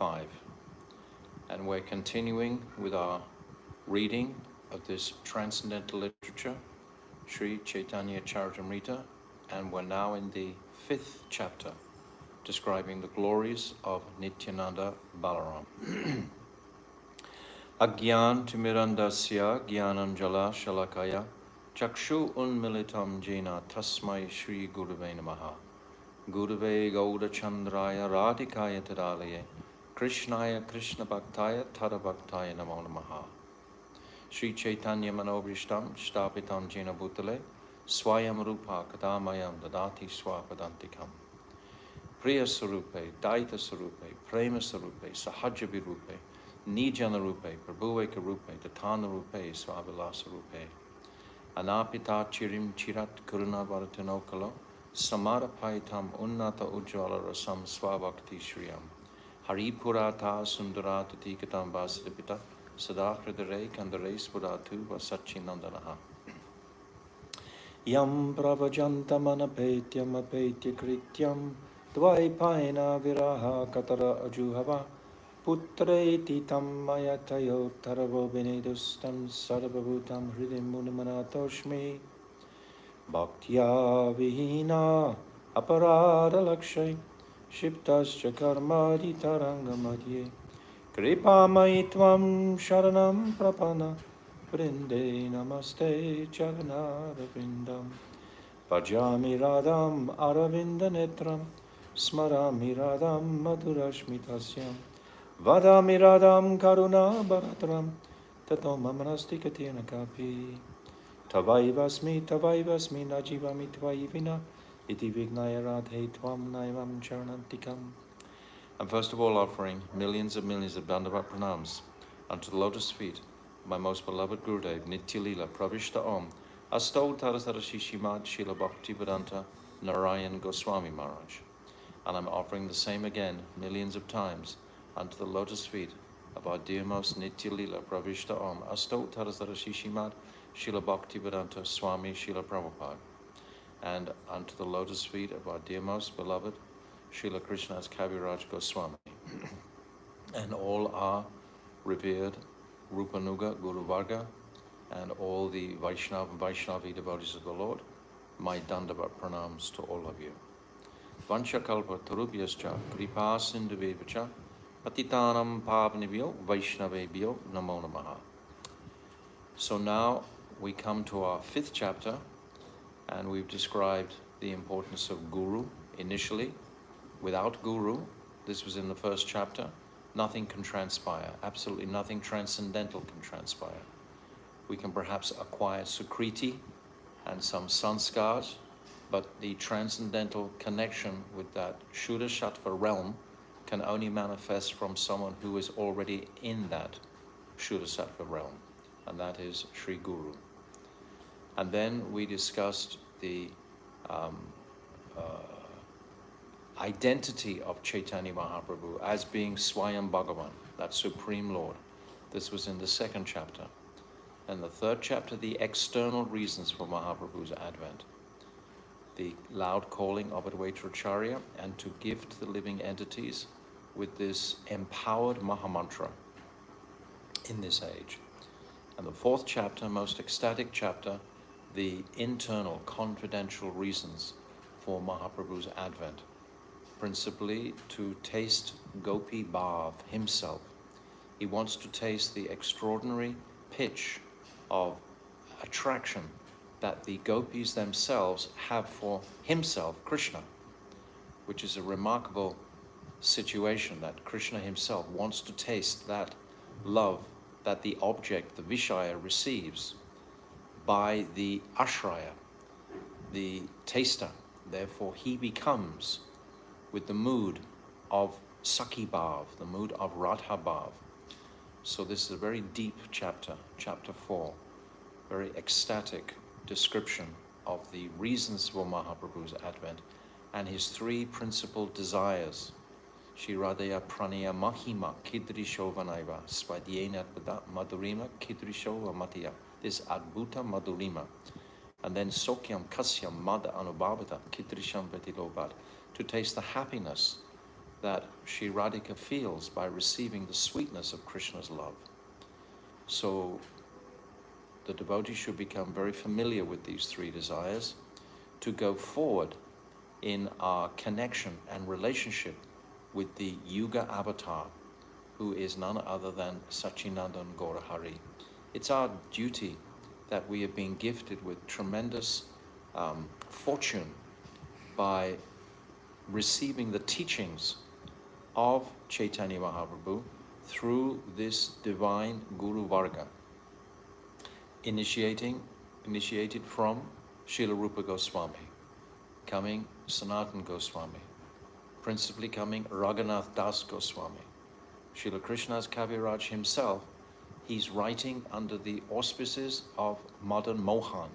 5. And we're continuing with our reading of this transcendental literature, Sri Caitanya Caritamrta, and we're now in the 5th chapter, describing the glories of Nityananda Balaram. Agyan Timirandasya Gyananjala Shalakaya Chakshu Unmilitam Jena Tasmai Shri Gurave Namaha Gurave Gauda Chandraya Radhikaya Tadalaye Krishnaya Krishna Bhaktaya Tada Bhaktaya Namo Namaha Sri Chaitanya Manobrishtam Shtapitam Jena Bhutale Swayam Rupa Kadamayam Dadati Swapadantikam Priya Sarupe, Daita Sarupe, Prema Sarupe, Sahaja Virupe, Nijana Rupe, Prabhuveka Rupe, Tatana Rupe, Swavilasa Rupe, Anapita Chirim Chirat Kuruna Varatanokalo, Samara Paitam Unnata Ujjvala Rasam Swabhakti Shriyam, Haripurata Sundarata Tikatam Vasadipita, Sadakridare Kandare Spuratu Vasachinandanaha. Yam Pravajantamanapetya Apetya Krityam Dvaipaina Viraha Katara Ajuhava Putreti Tam Mayatayo Taravo Benedustam Sarvabhutam Hridim Munimanatoshmi Bhaktya Vihina Aparada Lakshay Shiptascha Karmadi Tarangamadye Kripa Maitvam Sharanam Prapana Vrinde Namaste Charanaravindam Bhajami Radham Aravinda Netram Smarami Radham Madhurashmitasyam Vadami Radham Karuna Bharatram Tato Mamanasti Katina Kapi Tavaivasmi Najivami Tvaivina Iti Vignaya Radhe Tvam Naivam Charanantikam. I'm first of all offering millions of Dandava Pranams unto the lotus feet of my most beloved Gurudev, Nitya-lila Pravishta Om, Astau Tarasara Shishimad Srila Bhaktivedanta Narayan Goswami Maharaj. And I'm offering the same again millions of times unto the lotus feet of our dearmost Nitya-lila Pravishta Om, Astau Tarasara Shishimad Srila Bhaktivedanta Swami Srila Prabhupada. And unto the lotus feet of our dearmost beloved Srila Krishnadas Kaviraj Goswami. And all our revered Rupanuga Guru Varga and all the Vaishnava and Vaishnavi devotees of the Lord, my Dandava pranams to all of you. Vanchakalpa Tarubhyascha Kripa Sindhuvevacha Patitanam Pavnibhyo Vaishnavebhyo Namo Namaha. So now we come to our 5th chapter, and we've described the importance of Guru initially. Without Guru, this was in the 1st chapter, nothing can transpire. Absolutely nothing transcendental can transpire. We can perhaps acquire Sukriti and some sanskars, but the transcendental connection with that Shuddha Sattva realm can only manifest from someone who is already in that Shuddha Sattva realm, and that is Sri Guru. And then we discussed the identity of Chaitanya Mahaprabhu as being Swayam Bhagavan, that Supreme Lord. This was in the 2nd chapter. And the 3rd chapter, the external reasons for Mahaprabhu's advent. The loud calling of Advaita Acharya, and to gift the living entities with this empowered Mahamantra in this age. And the 4th chapter, most ecstatic chapter, the internal confidential reasons for Mahaprabhu's advent. Principally to taste Gopi Bhav himself. He wants to taste the extraordinary pitch of attraction that the gopis themselves have for himself, Krishna, which is a remarkable situation that Krishna himself wants to taste that love that the object, the Vishaya, receives by the Ashraya, the taster. Therefore, he becomes with the mood of Sakhi Bhav, the mood of Radha Bhav. So this is a very deep chapter, chapter 4, very ecstatic description of the reasons for Mahaprabhu's advent and his 3 principal desires. Shiradaya Pranaya Mahima Kidrisho Vanaiva Svadyena Madhurima Kidrisho Matiya. This Adbhuta Madhurima. And then Sokyam Kasyam Mad Anubhavata Kidrisham Vetilobad. To taste the happiness that Sri Radhika feels by receiving the sweetness of Krishna's love. So the devotee should become very familiar with these three desires to go forward in our connection and relationship with the Yuga avatar, who is none other than Sachinandan Gaurahari. It's our duty that we have been gifted with tremendous fortune by receiving the teachings of Chaitanya Mahaprabhu through this divine Guru Varga, initiated from Srila Rupa Goswami, coming Sanatan Goswami, principally coming Raghunath Das Goswami. Srila Krishna's Kaviraj himself, he's writing under the auspices of Madan Mohan,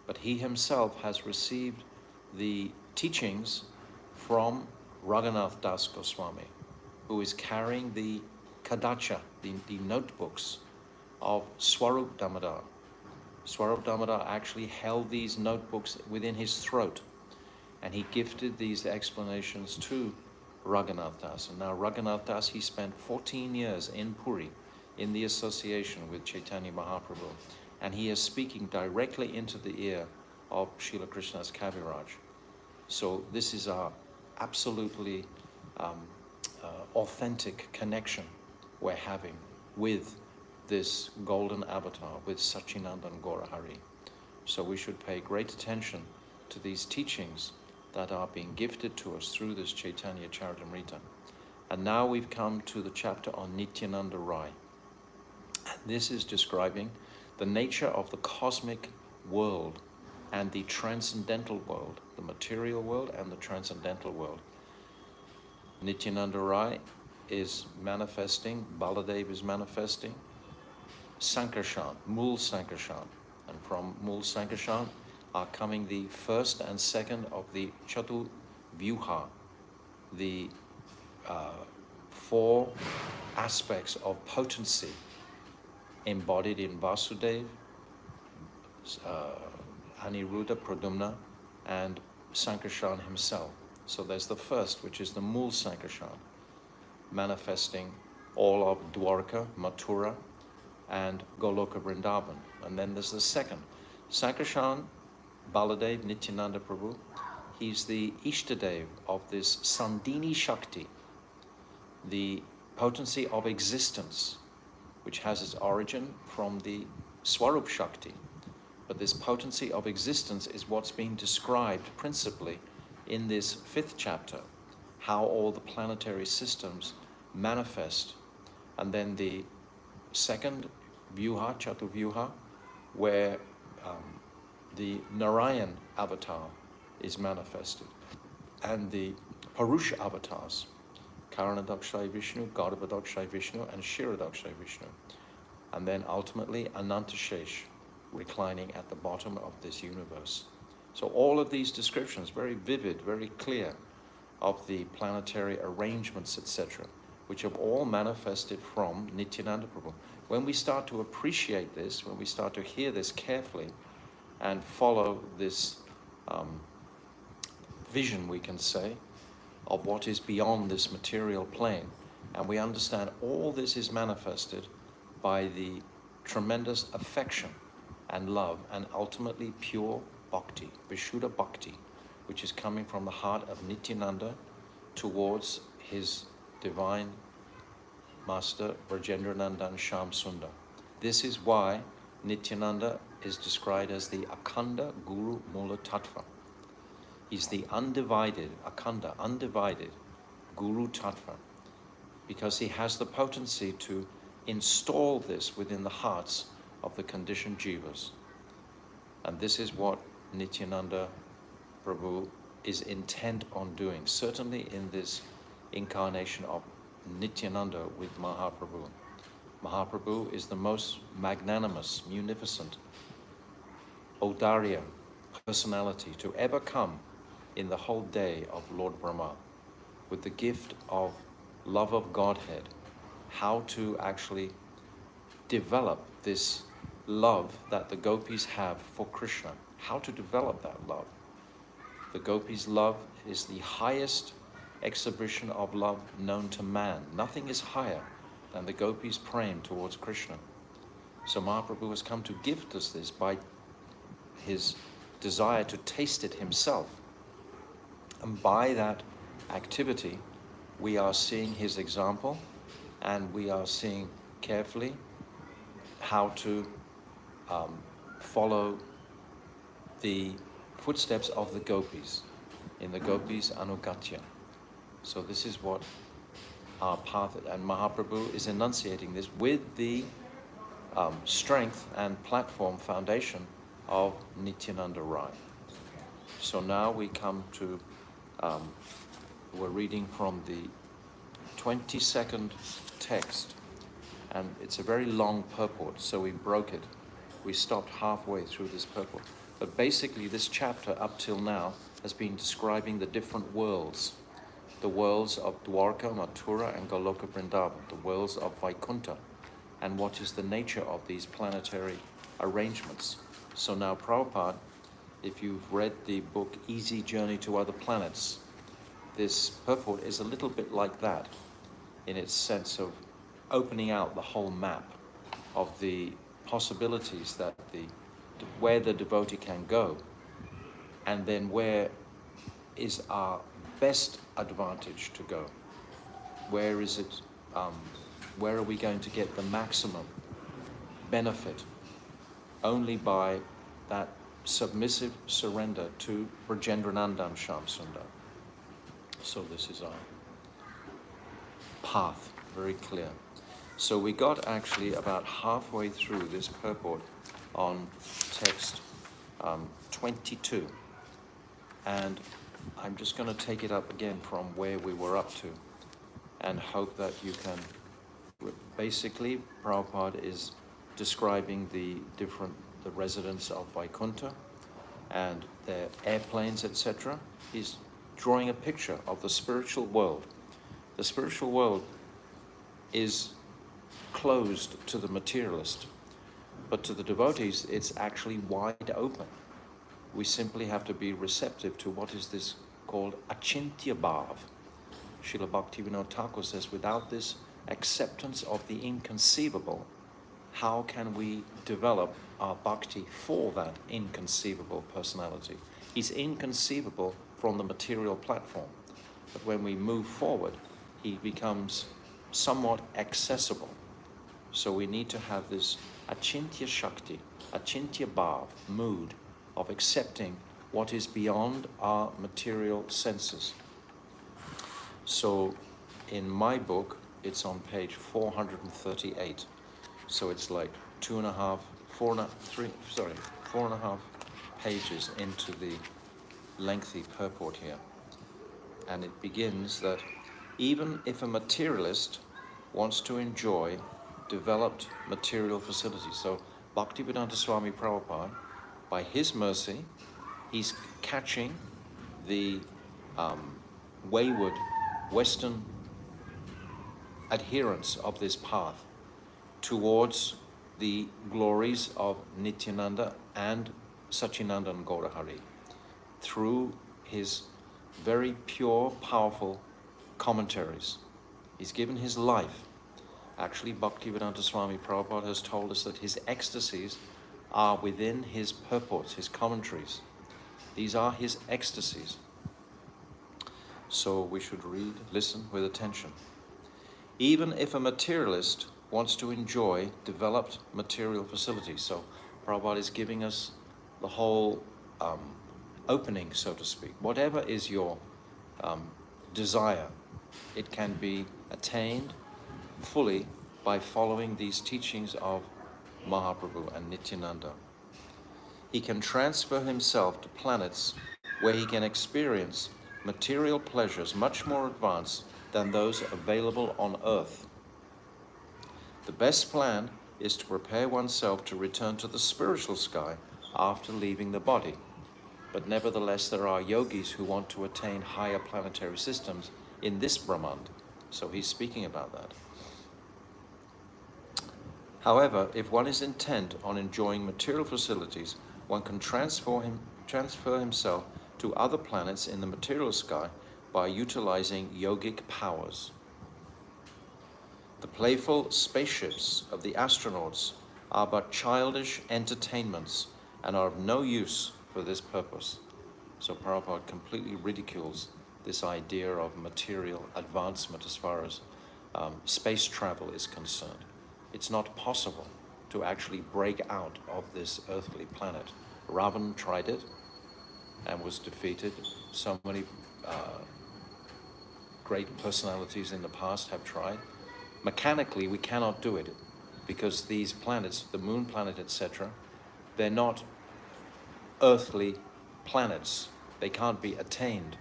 but he himself has received the teachings from Raghunath Das Goswami, who is carrying the Kadacha, the notebooks of Swarup Damodar. Swarup Damodar actually held these notebooks within his throat, and he gifted these explanations to Raghunath Das. And now Raghunath Das, he spent 14 years in Puri in the association with Chaitanya Mahaprabhu, and he is speaking directly into the ear of Srila Krishna's Kaviraj. So this is our absolutely authentic connection we're having with this golden avatar, with Sachinandan Gaurahari. So we should pay great attention to these teachings that are being gifted to us through this Caitanya Caritamrta. And now we've come to the chapter on Nityananda Rai. And this is describing the nature of the cosmic world and the transcendental world, the material world and the transcendental world. Nityananda Rai is manifesting, Baladev is manifesting, Sankarshan, Mool Sankarshan. And from Mool Sankarshan are coming the first and second of the Chatu Vyuha, the four aspects of potency embodied in Vasudev, Aniruddha, Pradumna, and Sankarshan himself. So there's the first, which is the Mool Sankarshan, manifesting all of Dwarka, Mathura, and Goloka Vrindavan. And then there's the second, Sankarshan, Baladev, Nityananda Prabhu. He's the Ishtadev of this Sandini Shakti, the potency of existence, which has its origin from the Swarup Shakti. But this potency of existence is what's being described principally in this 5th chapter, how all the planetary systems manifest. And then the second Vyuha, Chatuvyuha, where the Narayan avatar is manifested, and the Purusha avatars, Karanadakshay Vishnu, Garbhadakshay Vishnu, and Shiradakshay Vishnu. And then ultimately Anantashesh, reclining at the bottom of this universe. So all of these descriptions, very vivid, very clear, of the planetary arrangements, etc., which have all manifested from Nityananda Prabhu. When we start to appreciate this, when we start to hear this carefully and follow this vision, we can say, of what is beyond this material plane, and we understand all this is manifested by the tremendous affection and love and ultimately pure bhakti, Vishuddha bhakti, which is coming from the heart of Nityananda towards his divine master Brajendranandan Shyam Sundar. This is why Nityananda is described as the Akhanda Guru Mula Tattva. He's the undivided, Akhanda, undivided Guru Tattva, because he has the potency to install this within the hearts of the conditioned jivas. And this is what Nityananda Prabhu is intent on doing, certainly in this incarnation of Nityananda with Mahaprabhu. Mahaprabhu is the most magnanimous, munificent, Audarya personality to ever come in the whole day of Lord Brahma, with the gift of love of Godhead, how to actually develop this love that the gopis have for Krishna, how to develop that love. The gopis' love is the highest exhibition of love known to man. Nothing is higher than the gopis praying towards Krishna. So Mahaprabhu has come to gift us this by his desire to taste it himself. And by that activity, we are seeing his example, and we are seeing carefully how to follow the footsteps of the gopis, in the gopis anugatya. So this is what our path, and Mahaprabhu is enunciating this with the strength and platform foundation of Nityananda Rai. So now we come to, we're reading from the 22nd text, and it's a very long purport, so we broke it. We stopped halfway through this purport. But basically this chapter up till now has been describing the different worlds. The worlds of Dwarka, Mathura and Goloka Vrindavan, the worlds of Vaikuntha, and what is the nature of these planetary arrangements. So now Prabhupada, if you've read the book Easy Journey to Other Planets, this purport is a little bit like that, in its sense of opening out the whole map of the possibilities that where the devotee can go, and then where is our best advantage to go. Where is it? Where are we going to get the maximum benefit? Only by that submissive surrender to Brajendranandan Shamsundar. So this is our path, very clear. So we got actually about halfway through this purport on text 22. And I'm just going to take it up again from where we were up to, and hope that you can. Basically, Prabhupada is describing the residents of Vaikuntha and their airplanes, etc. He's drawing a picture of the spiritual world. The spiritual world is closed to the materialist, but to the devotees, it's actually wide open. We simply have to be receptive to what is this called achintya bhav. Srila Bhaktivinoda Thakur says, without this acceptance of the inconceivable, how can we develop our bhakti for that inconceivable personality? He's inconceivable from the material platform, but when we move forward, he becomes somewhat accessible. So we need to have this achintya shakti, achintya bhav mood of accepting what is beyond our material senses. So in my book, it's on page 438. So it's like 4.5 pages into the lengthy purport here. And it begins that even if a materialist wants to enjoy developed material facilities, so Bhaktivedanta Swami Prabhupada, by his mercy, he's catching the wayward Western adherents of this path towards the glories of Nityananda and Sachinandan Gaurahari through his very pure, powerful commentaries. He's given his life. Actually, Bhaktivedanta Swami Prabhupada has told us that his ecstasies are within his purports, his commentaries. These are his ecstasies. So we should listen with attention. Even if a materialist wants to enjoy developed material facilities, so Prabhupada is giving us the whole opening, so to speak. Whatever is your desire, it can be attained fully by following these teachings of Mahaprabhu and Nityananda. He can transfer himself to planets where he can experience material pleasures much more advanced than those available on earth. The best plan is to prepare oneself to return to the spiritual sky after leaving the body. But nevertheless, there are yogis who want to attain higher planetary systems in this Brahmand. So he's speaking about that. However, if one is intent on enjoying material facilities, one can transfer himself to other planets in the material sky by utilizing yogic powers. The playful spaceships of the astronauts are but childish entertainments and are of no use for this purpose. So Prabhupada completely ridicules this idea of material advancement as far as space travel is concerned. It's not possible to actually break out of this earthly planet. Ravan tried it and was defeated. So many great personalities in the past have tried. Mechanically, we cannot do it because these planets, the moon planet, etc., they're not earthly planets. They can't be attained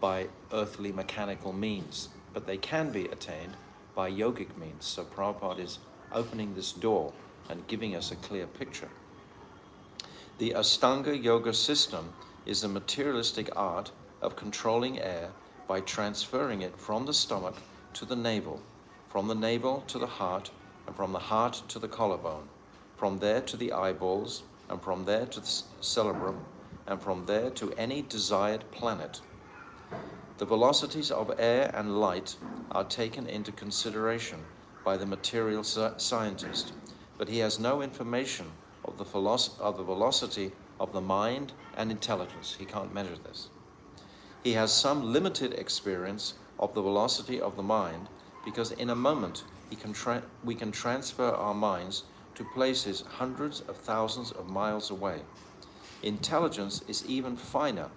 by earthly mechanical means, but they can be attained by yogic means. So Prabhupada is opening this door and giving us a clear picture. The Ashtanga Yoga system is a materialistic art of controlling air by transferring it from the stomach to the navel, from the navel to the heart, and from the heart to the collarbone, from there to the eyeballs, and from there to the cerebrum, and from there to any desired planet. The velocities of air and light are taken into consideration by the material scientist, but he has no information of the velocity of the mind and intelligence. He can't measure this. He has some limited experience of the velocity of the mind because in a moment we can transfer our minds to places hundreds of thousands of miles away. Intelligence is even finer.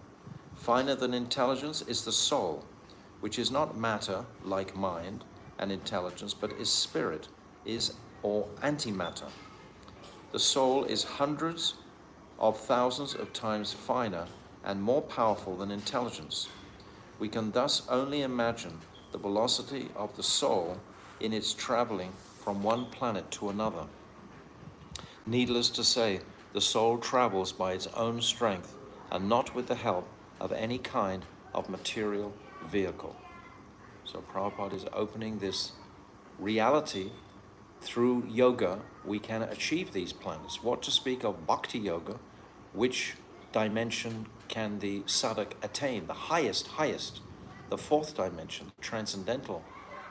Finer than intelligence is the soul, which is not matter like mind and intelligence, but is spirit, or antimatter. The soul is hundreds of thousands of times finer and more powerful than intelligence. We can thus only imagine the velocity of the soul in its traveling from one planet to another. Needless to say, the soul travels by its own strength and not with the help of any kind of material vehicle. So Prabhupada is opening this reality. Through yoga, we can achieve these planets. What to speak of bhakti yoga? Which dimension can the sadhak attain? The highest, the fourth dimension, transcendental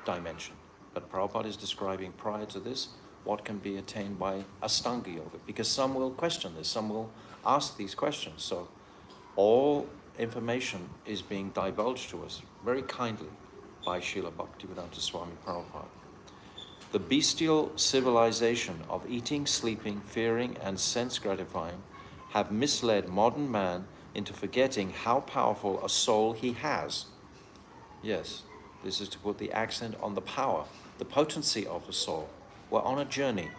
dimension. But Prabhupada is describing prior to this what can be attained by Ashtanga yoga, because some will question this, some will ask these questions. So all information is being divulged to us very kindly by Srila Bhaktivedanta Swami Prabhupada. The bestial civilization of eating, sleeping, fearing, and sense gratifying have misled modern man into forgetting how powerful a soul he has. Yes, this is to put the accent on the power, the potency of the soul. We're on a journey.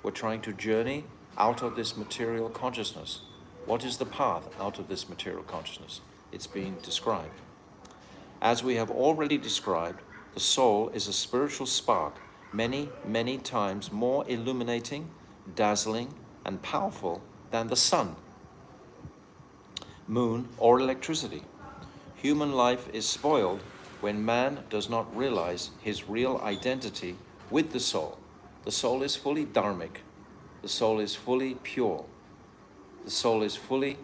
We're trying to journey out of this material consciousness. What is the path out of this material consciousness? It's being described. As we have already described, the soul is a spiritual spark, many, many times more illuminating, dazzling, and powerful than the sun, moon, or electricity. Human life is spoiled when man does not realize his real identity with the soul. The soul is fully dharmic. The soul is fully pure. The soul is fully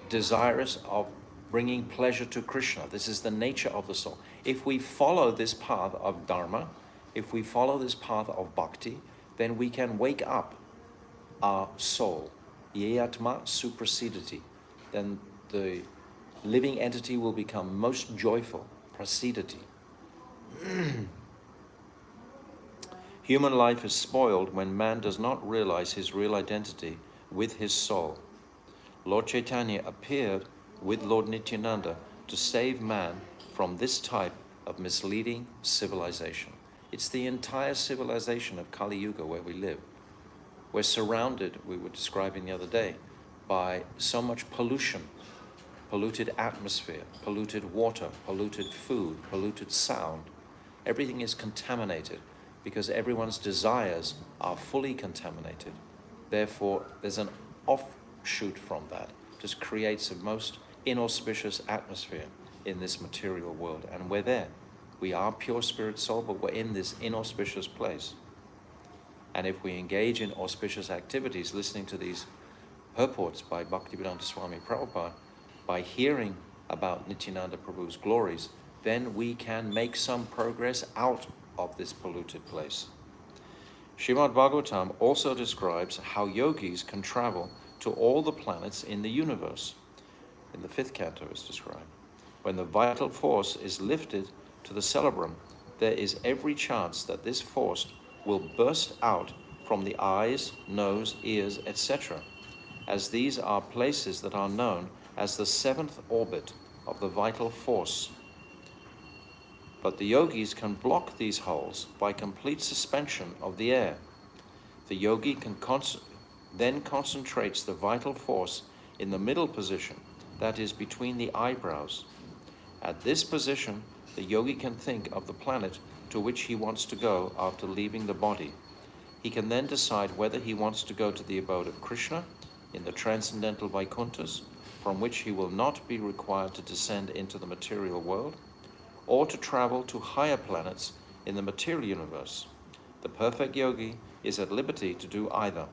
desirous of bringing pleasure to Krishna. This is the nature of the soul. If we follow this path of dharma, if we follow this path of bhakti, then we can wake up our soul. Yeyatma suprasidati. Then the living entity will become most joyful. Prasidati. Human life is spoiled when man does not realize his real identity with his soul. Lord Chaitanya appeared with Lord Nityananda to save man from this type of misleading civilization. It's the entire civilization of Kali Yuga where we live. We're surrounded, we were describing the other day, by so much pollution, polluted atmosphere, polluted water, polluted food, polluted sound. Everything is contaminated because everyone's desires are fully contaminated. Therefore, there's an offshoot from that. Just creates a most inauspicious atmosphere in this material world. And we're there. We are pure spirit soul, but we're in this inauspicious place. And if we engage in auspicious activities, listening to these purports by Bhaktivedanta Swami Prabhupada, by hearing about Nityananda Prabhu's glories, then we can make some progress out of this polluted place. Srimad Bhagavatam also describes how yogis can travel to all the planets in the universe. In the 5th canto is described. When the vital force is lifted to the cerebrum, there is every chance that this force will burst out from the eyes, nose, ears, etc., as these are places that are known as the 7th orbit of the vital force. But the yogis can block these holes by complete suspension of the air. The yogi can then concentrates the vital force in the middle position, that is between the eyebrows. At this position, the yogi can think of the planet to which he wants to go after leaving the body. He can then decide whether he wants to go to the abode of Krishna in the transcendental Vaikunthas, from which he will not be required to descend into the material world, or to travel to higher planets in the material universe. The perfect yogi is at liberty to do either.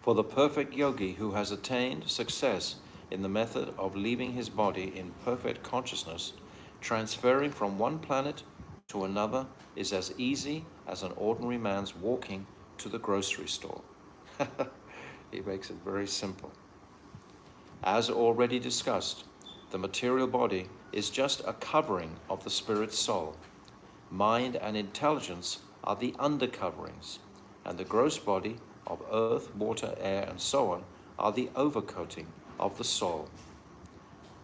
For the perfect yogi who has attained success in the method of leaving his body in perfect consciousness, transferring from one planet to another is as easy as an ordinary man's walking to the grocery store. He makes it very simple. As already discussed, the material body is just a covering of the spirit's soul. Mind and intelligence are the undercoverings, and the gross body of earth, water, air, and so on are the overcoating of the soul.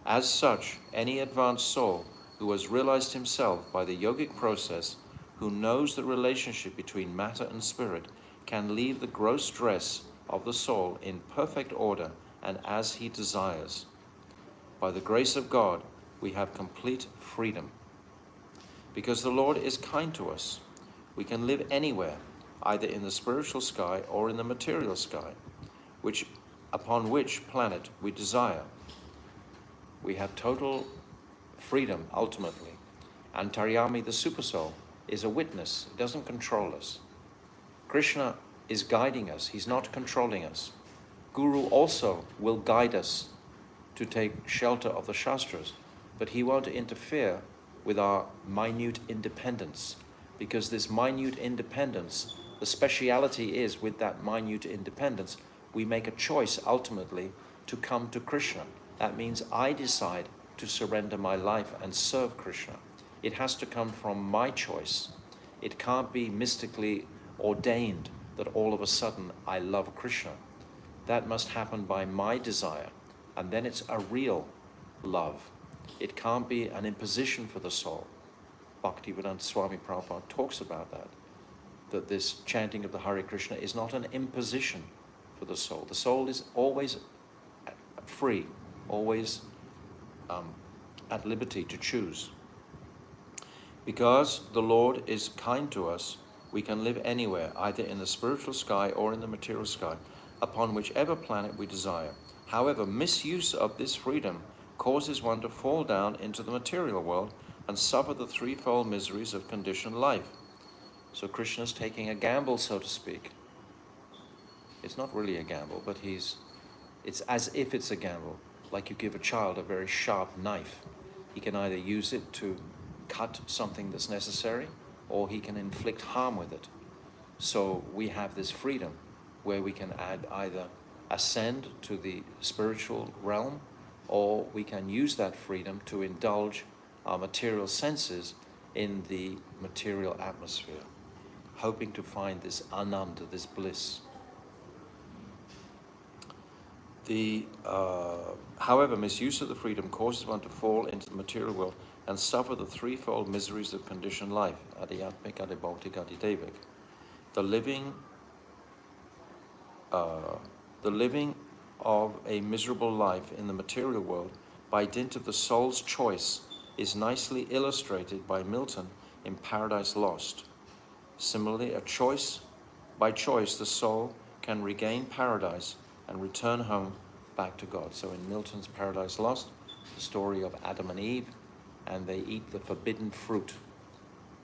As such, any advanced soul who has realized himself by the yogic process, who knows the relationship between matter and spirit, can leave the gross dress of the soul in perfect order and as he desires. By the grace of God, we have complete freedom. Because the Lord is kind to us, we can live anywhere, either in the spiritual sky or in the material sky, upon which planet we desire. We have total freedom, ultimately. Antaryami, the Supersoul, is a witness. It doesn't control us. Krishna is guiding us. He's not controlling us. Guru also will guide us to take shelter of the Shastras, but he won't interfere with our minute independence, because this minute independence, the speciality is with that minute independence, we make a choice ultimately to come to Krishna. That means I decide to surrender my life and serve Krishna. It has to come from my choice. It can't be mystically ordained that all of a sudden I love Krishna. That must happen by my desire, and then it's a real love. It can't be an imposition for the soul. Bhaktivedanta Swami Prabhupada talks about that this chanting of the Hare Krishna is not an imposition for the soul. The soul is always free, always at liberty to choose. Because the Lord is kind to us, we can live anywhere, either in the spiritual sky or in the material sky, upon whichever planet we desire. However, misuse of this freedom causes one to fall down into the material world and suffer the threefold miseries of conditioned life. So Krishna's taking a gamble, so to speak. It's not really a gamble, but it's as if it's a gamble. Like you give a child a very sharp knife. He can either use it to cut something that's necessary, or he can inflict harm with it. So we have this freedom where we can either ascend to the spiritual realm, or we can use that freedom to indulge our material senses in the material atmosphere, hoping to find this ananda, this bliss. However, misuse of the freedom causes one to fall into the material world and suffer the threefold miseries of conditioned life, adhyatmik, adibhautik, adidevik. The living of a miserable life in the material world by dint of the soul's choice is nicely illustrated by Milton in Paradise Lost. Similarly, by choice, the soul can regain paradise and return home back to God. So in Milton's Paradise Lost, the story of Adam and Eve, and they eat the forbidden fruit.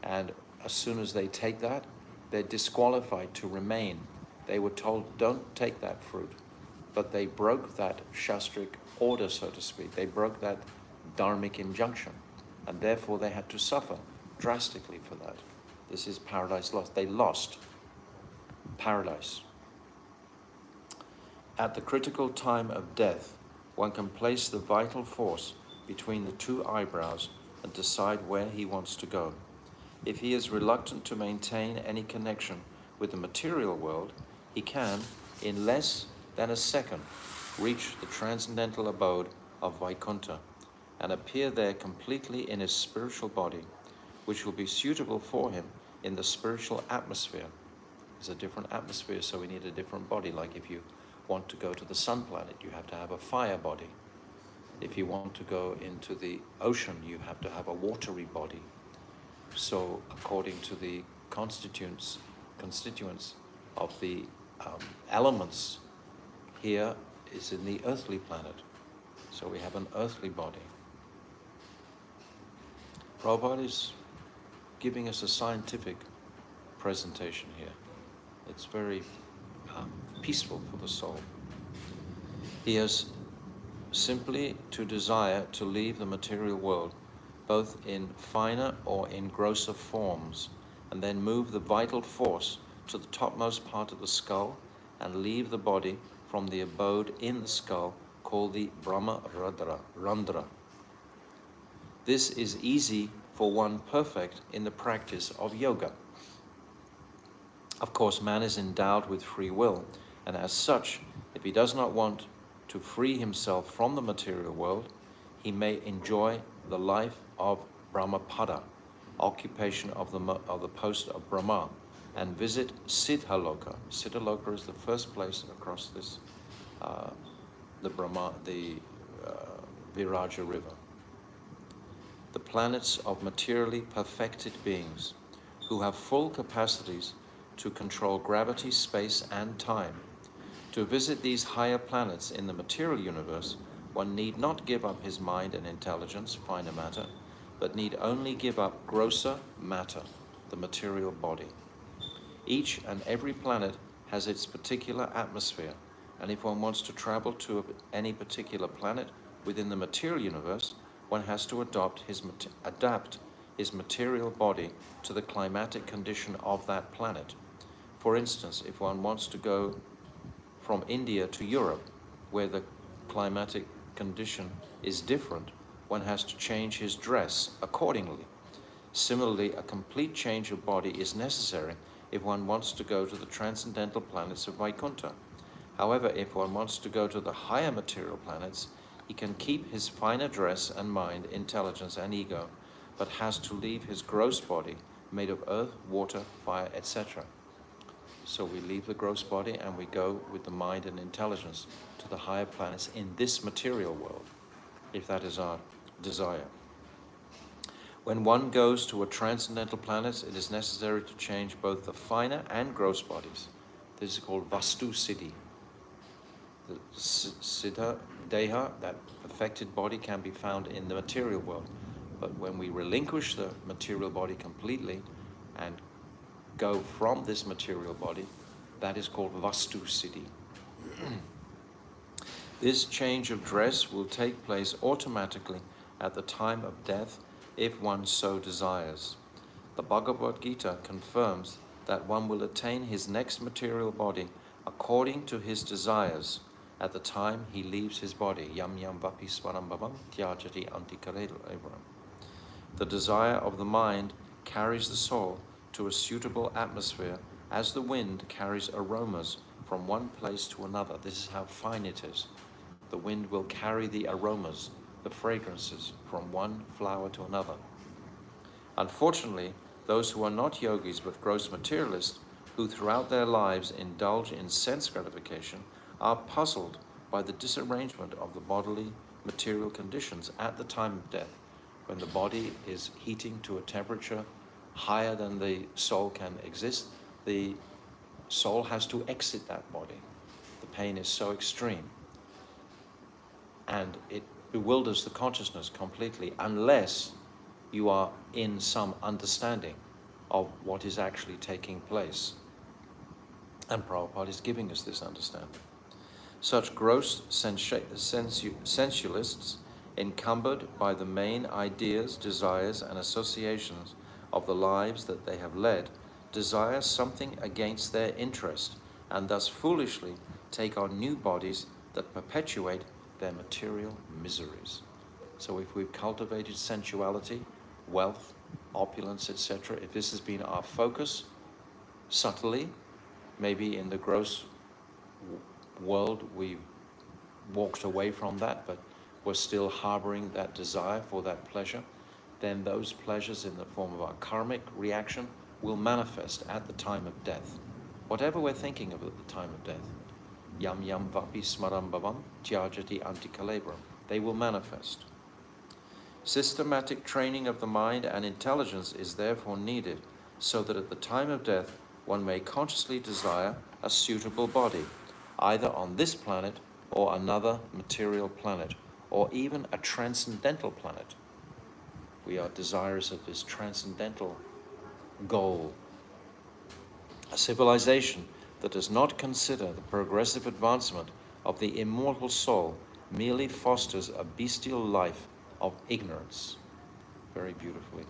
And as soon as they take that, they're disqualified to remain. They were told, don't take that fruit. But they broke that shastric order, so to speak. They broke that dharmic injunction, and therefore they had to suffer drastically for that. This is paradise lost. They lost paradise. At the critical time of death, one can place the vital force between the two eyebrows and decide where he wants to go. If he is reluctant to maintain any connection with the material world, he can, in less than a second, reach the transcendental abode of Vaikuntha and appear there completely in his spiritual body, which will be suitable for him in the spiritual atmosphere. It's a different atmosphere, so we need a different body. Like if you want to go to the sun planet, you have to have a fire body. If you want to go into the ocean, you have to have a watery body. So according to the constituents of the elements, here is in the earthly planet. So we have an earthly body. Prabhupada is giving us a scientific presentation here. It's very peaceful for the soul. He has simply to desire to leave the material world, both in finer or in grosser forms, and then move the vital force to the topmost part of the skull and leave the body from the abode in the skull called the Brahma Randra. This is easy for one perfect in the practice of yoga. Of course, man is endowed with free will, and as such, if he does not want to free himself from the material world, he may enjoy the life of Brahmapada, occupation of the post of Brahma, and visit Siddhaloka. Siddhaloka is the first place across this, the Viraja river. The planets of materially perfected beings who have full capacities to control gravity, space, and time. To visit these higher planets in the material universe, one need not give up his mind and intelligence, finer matter, but need only give up grosser matter, the material body. Each and every planet has its particular atmosphere, and if one wants to travel to any particular planet within the material universe, one has to adapt his material body to the climatic condition of that planet. For instance, if one wants to go from India to Europe, where the climatic condition is different, one has to change his dress accordingly. Similarly, a complete change of body is necessary if one wants to go to the transcendental planets of Vaikuntha. However, if one wants to go to the higher material planets, he can keep his finer dress and mind, intelligence and ego, but has to leave his gross body made of earth, water, fire, etc. So we leave the gross body and we go with the mind and intelligence to the higher planets in this material world, if that is our desire. When one goes to a transcendental planet, it is necessary to change both the finer and gross bodies. This is called Vastu Siddhi. The Siddha Deha, that perfected body, can be found in the material world. But when we relinquish the material body completely and go from this material body, that is called Vastu Siddhi. This change of dress will take place automatically at the time of death if one so desires. The Bhagavad Gita confirms that one will attain his next material body according to his desires at the time he leaves his body. Yam yam vapi swaram bhavam tyajati antikarelam. The desire of the mind carries the soul to a suitable atmosphere as the wind carries aromas from one place to another. This is how fine it is. The wind will carry the aromas, the fragrances, from one flower to another. Unfortunately, those who are not yogis but gross materialists, who throughout their lives indulge in sense gratification, are puzzled by the disarrangement of the bodily material conditions at the time of death, when the body is heating to a temperature higher than the soul can exist. The soul has to exit that body. The pain is so extreme, and it bewilders the consciousness completely unless you are in some understanding of what is actually taking place. And Prabhupada is giving us this understanding. Such gross sensualists, encumbered by the main ideas, desires, and associations of the lives that they have led, desire something against their interest, and thus foolishly take on new bodies that perpetuate their material miseries. So if we've cultivated sensuality, wealth, opulence, etc., if this has been our focus, subtly, maybe in the gross world we've walked away from that, but we're still harboring that desire for that pleasure, then those pleasures in the form of our karmic reaction will manifest at the time of death. Whatever we're thinking of at the time of death, yam yam vapi smaram bhavam tyajati antikalebram, they will manifest. Systematic training of the mind and intelligence is therefore needed so that at the time of death one may consciously desire a suitable body, either on this planet or another material planet, or even a transcendental planet. We are desirous of this transcendental goal. A civilization that does not consider the progressive advancement of the immortal soul merely fosters a bestial life of ignorance. Very beautifully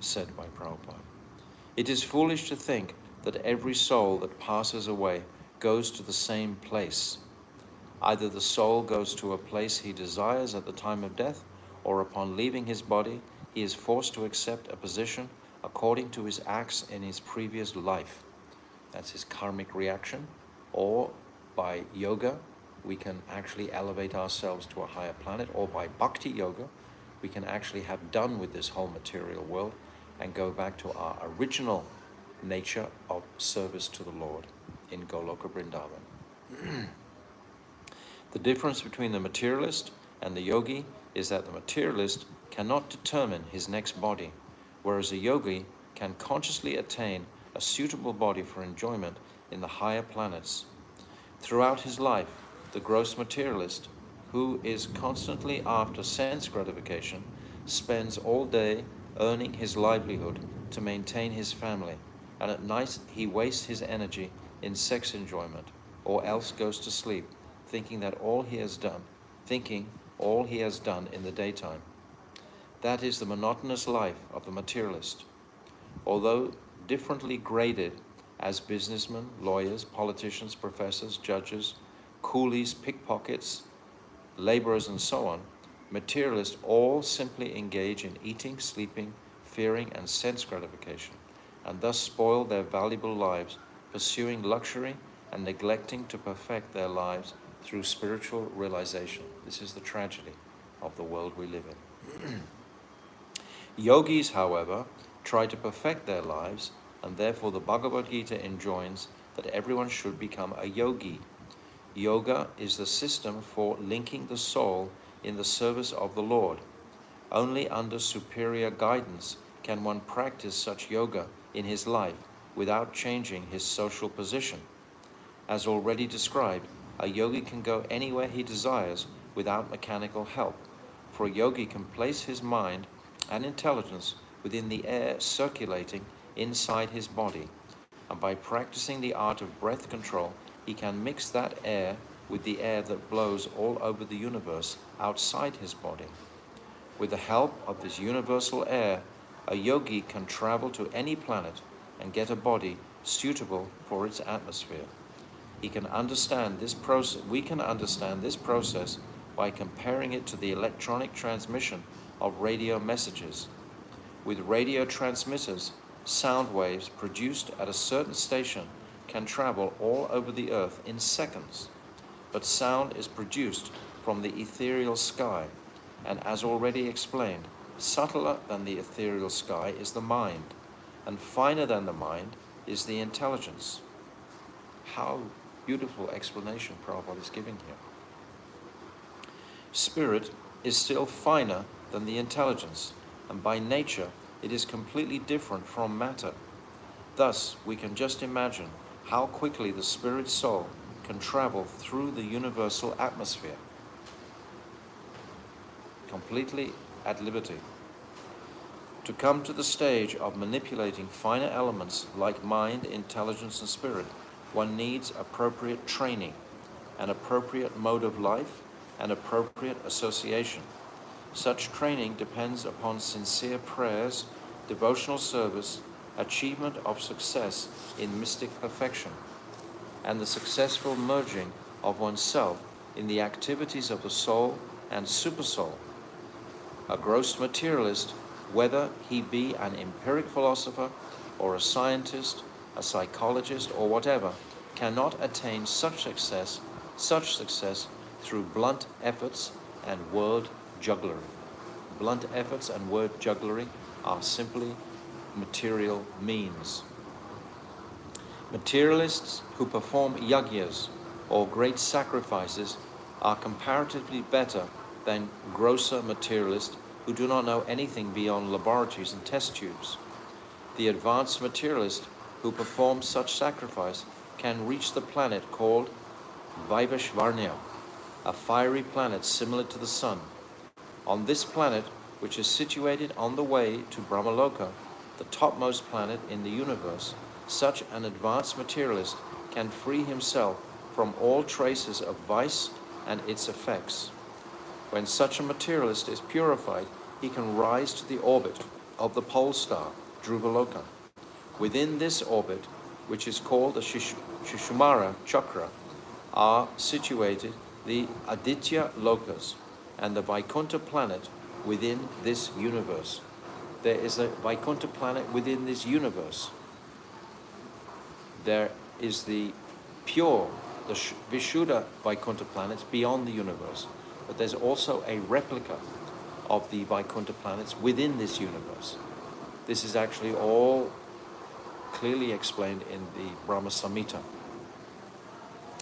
said by Prabhupada. It is foolish to think that every soul that passes away goes to the same place. Either the soul goes to a place he desires at the time of death, or upon leaving his body, he is forced to accept a position according to his acts in his previous life. That's his karmic reaction. Or by yoga, we can actually elevate ourselves to a higher planet, or by bhakti yoga, we can actually have done with this whole material world and go back to our original nature of service to the Lord in Goloka Vrindavan. The difference between the materialist and the yogi is that the materialist cannot determine his next body, whereas a yogi can consciously attain a suitable body for enjoyment in the higher planets. Throughout his life, the gross materialist, who is constantly after sense gratification, spends all day earning his livelihood to maintain his family, and at night he wastes his energy in sex enjoyment, or else goes to sleep, thinking all he has done in the daytime. That is the monotonous life of the materialist. Although differently graded as businessmen, lawyers, politicians, professors, judges, coolies, pickpockets, laborers, and so on, materialists all simply engage in eating, sleeping, fearing, and sense gratification, and thus spoil their valuable lives, pursuing luxury and neglecting to perfect their lives through spiritual realization. This is the tragedy of the world we live in. Yogis, however, try to perfect their lives, and therefore the Bhagavad Gita enjoins that everyone should become a yogi. Yoga is the system for linking the soul in the service of the Lord. Only under superior guidance can one practice such yoga in his life without changing his social position. As already described, a yogi can go anywhere he desires without mechanical help, for a yogi can place his mind and intelligence within the air circulating inside his body, and by practicing the art of breath control, he can mix that air with the air that blows all over the universe outside his body. With the help of this universal air, a yogi can travel to any planet and get a body suitable for its atmosphere. We can understand this process by comparing it to the electronic transmission of radio messages. With radio transmitters, sound waves produced at a certain station can travel all over the earth in seconds. But sound is produced from the ethereal sky, and as already explained, subtler than the ethereal sky is the mind, and finer than the mind is the intelligence. How beautiful explanation Prabhupada is giving here. Spirit is still finer than the intelligence, and by nature it is completely different from matter. Thus, we can just imagine how quickly the spirit soul can travel through the universal atmosphere, completely at liberty. To come to the stage of manipulating finer elements like mind, intelligence, and spirit one needs appropriate training, an appropriate mode of life, and appropriate association. Such training depends upon sincere prayers, devotional service, achievement of success in mystic perfection, and the successful merging of oneself in the activities of the soul and supersoul. A gross materialist, whether he be an empiric philosopher or a scientist, a psychologist, or whatever, cannot attain such success through blunt efforts and word jugglery. Blunt efforts and word jugglery are simply material means. Materialists who perform yajnas or great sacrifices are comparatively better than grosser materialists who do not know anything beyond laboratories and test tubes. The advanced materialist who performs such sacrifice can reach the planet called Vaivashvarnya, a fiery planet similar to the sun. On this planet, which is situated on the way to Brahmaloka, the topmost planet in the universe, such an advanced materialist can free himself from all traces of vice and its effects. When such a materialist is purified, he can rise to the orbit of the pole star, Dhruvaloka. Within this orbit, which is called the Shishumara Chakra, are situated the Aditya Lokas and the Vaikuntha planet within this universe. There is a Vaikuntha planet within this universe. There is the pure, the Vishuddha Vaikuntha planets beyond the universe. But there's also a replica of the Vaikuntha planets within this universe. This is actually all clearly explained in the Brahma Samhita.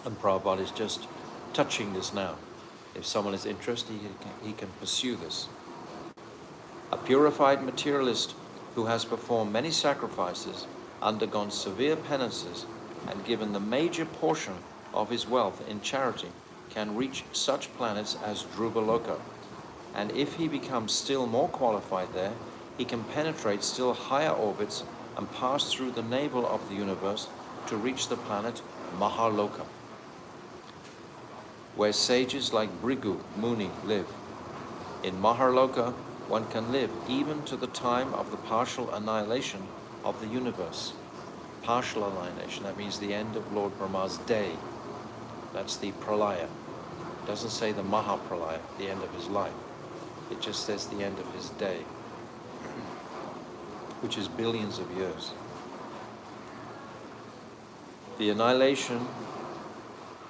And Prabhupada is just touching this now. If someone is interested, he can pursue this. A purified materialist who has performed many sacrifices, undergone severe penances, and given the major portion of his wealth in charity can reach such planets as Dhruvaloka. And if he becomes still more qualified there, he can penetrate still higher orbits and pass through the navel of the universe to reach the planet Mahaloka, where sages like Bhrigu Muni live. In Mahaloka, one can live even to the time of the partial annihilation of the universe. Partial annihilation, that means the end of Lord Brahma's day. That's the pralaya. It doesn't say the Mahapralaya, the end of his life. It just says the end of his day, which is billions of years. The annihilation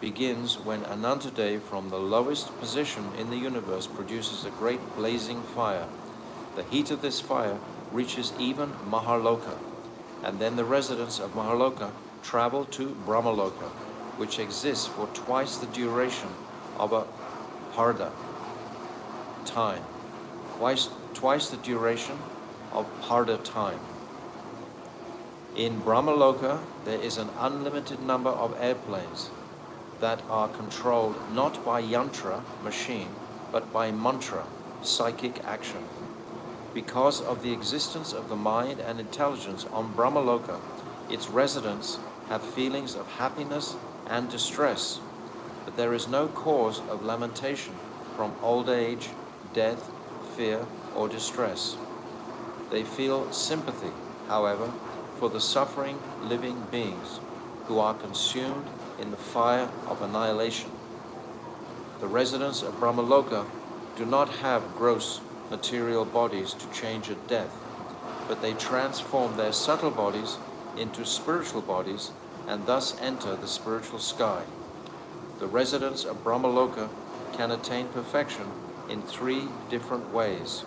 begins when Anantadev from the lowest position in the universe produces a great blazing fire. The heat of this fire reaches even Mahaloka, and then the residents of Mahaloka travel to Brahmaloka, which exists for twice the duration of a parda time. Twice the duration of parda time. In Brahmaloka, there is an unlimited number of airplanes that are controlled not by yantra, machine, but by mantra, psychic action. Because of the existence of the mind and intelligence on Brahmaloka, its residents have feelings of happiness and distress, but there is no cause of lamentation from old age, death, fear, or distress. They feel sympathy, however, for the suffering living beings who are consumed in the fire of annihilation. The residents of Brahmaloka do not have gross material bodies to change at death, but they transform their subtle bodies into spiritual bodies and thus enter the spiritual sky. The residents of Brahmaloka can attain perfection in 3 different ways.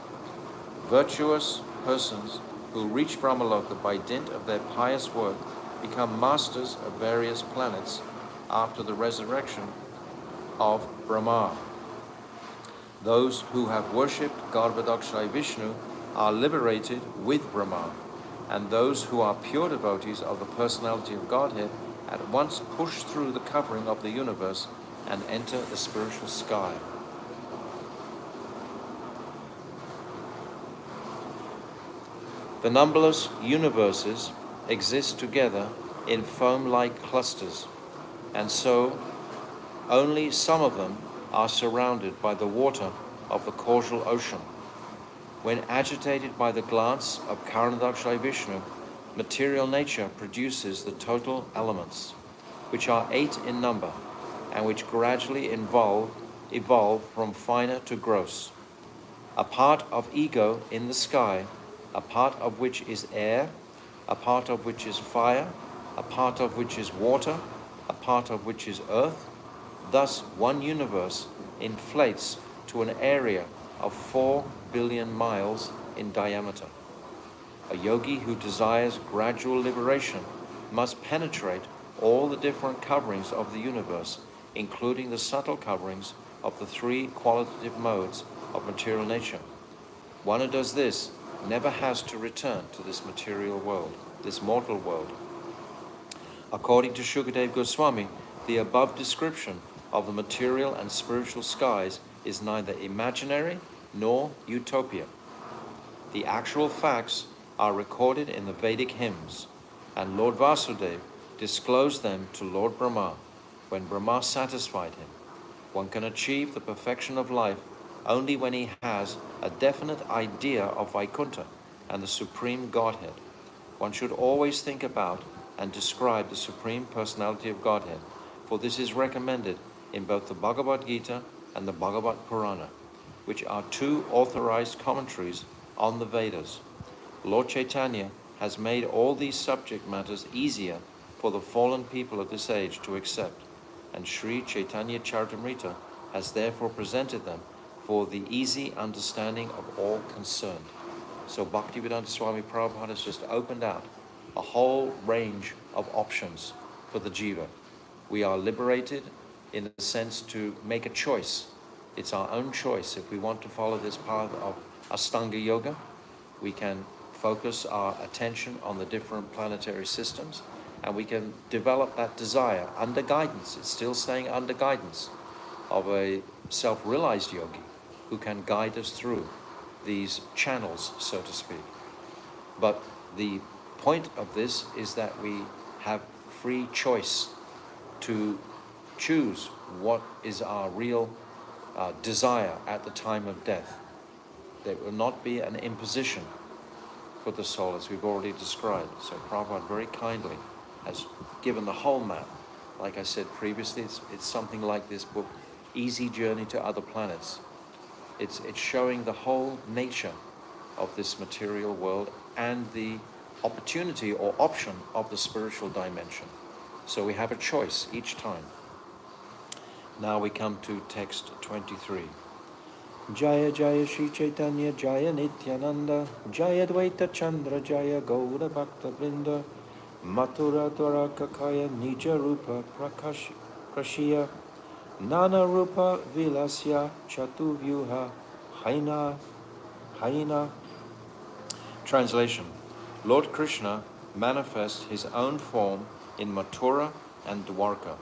Virtuous persons who reach Brahmaloka by dint of their pious work become masters of various planets after the resurrection of Brahma. Those who have worshipped Garbhodakshai Vishnu are liberated with Brahma, and those who are pure devotees of the personality of Godhead at once push through the covering of the universe and enter the spiritual sky. The numberless universes exist together in foam-like clusters, and so only some of them are surrounded by the water of the causal ocean. When agitated by the glance of Karanadaksha Vishnu, material nature produces the total elements, which are 8 in number, and which gradually evolve from finer to gross. A part of ego in the sky, a part of which is air, a part of which is fire, a part of which is water, a part of which is earth. Thus, one universe inflates to an area of 4 billion miles in diameter. A yogi who desires gradual liberation must penetrate all the different coverings of the universe, including the subtle coverings of the 3 qualitative modes of material nature. One who does this never has to return to this material world, this mortal world. According to Shukadev Goswami, the above description of the material and spiritual skies is neither imaginary nor utopia. The actual facts are recorded in the Vedic hymns, and Lord Vasudeva disclosed them to Lord Brahma when Brahma satisfied him. One can achieve the perfection of life only when he has a definite idea of Vaikuntha and the Supreme Godhead. One should always think about and describe the Supreme Personality of Godhead, for this is recommended in both the Bhagavad Gita and the Bhagavad Purana, which are 2 authorized commentaries on the Vedas. Lord Chaitanya has made all these subject matters easier for the fallen people of this age to accept, and Sri Caitanya Caritamrta has therefore presented them for the easy understanding of all concerned. So Bhaktivedanta Swami Prabhupada has just opened out a whole range of options for the jiva. We are liberated in a sense to make a choice. It's our own choice. If we want to follow this path of Astanga Yoga, we can focus our attention on the different planetary systems, and we can develop that desire under guidance. It's still staying under guidance of a self-realized yogi who can guide us through these channels, so to speak. But the point of this is that we have free choice to choose what is our real desire at the time of death. There will not be an imposition for the soul, as we've already described. So Prabhupada very kindly has given the whole map. Like I said previously, it's something like this book, Easy Journey to Other Planets. It's showing the whole nature of this material world and the opportunity or option of the spiritual dimension. So we have a choice each time. Now we come to text 23. Jaya Jaya Shri Chaitanya Jaya Nityananda Jaya Dvaita Chandra Jaya Gaura Bhakta Vrinda Mathura Dwaraka Kaya Nija Rupa Prashiya Nana Rupa Vilasya Chatu Vyuha Haina. Translation. Lord Krishna manifests his own form in Mathura and Dwarka.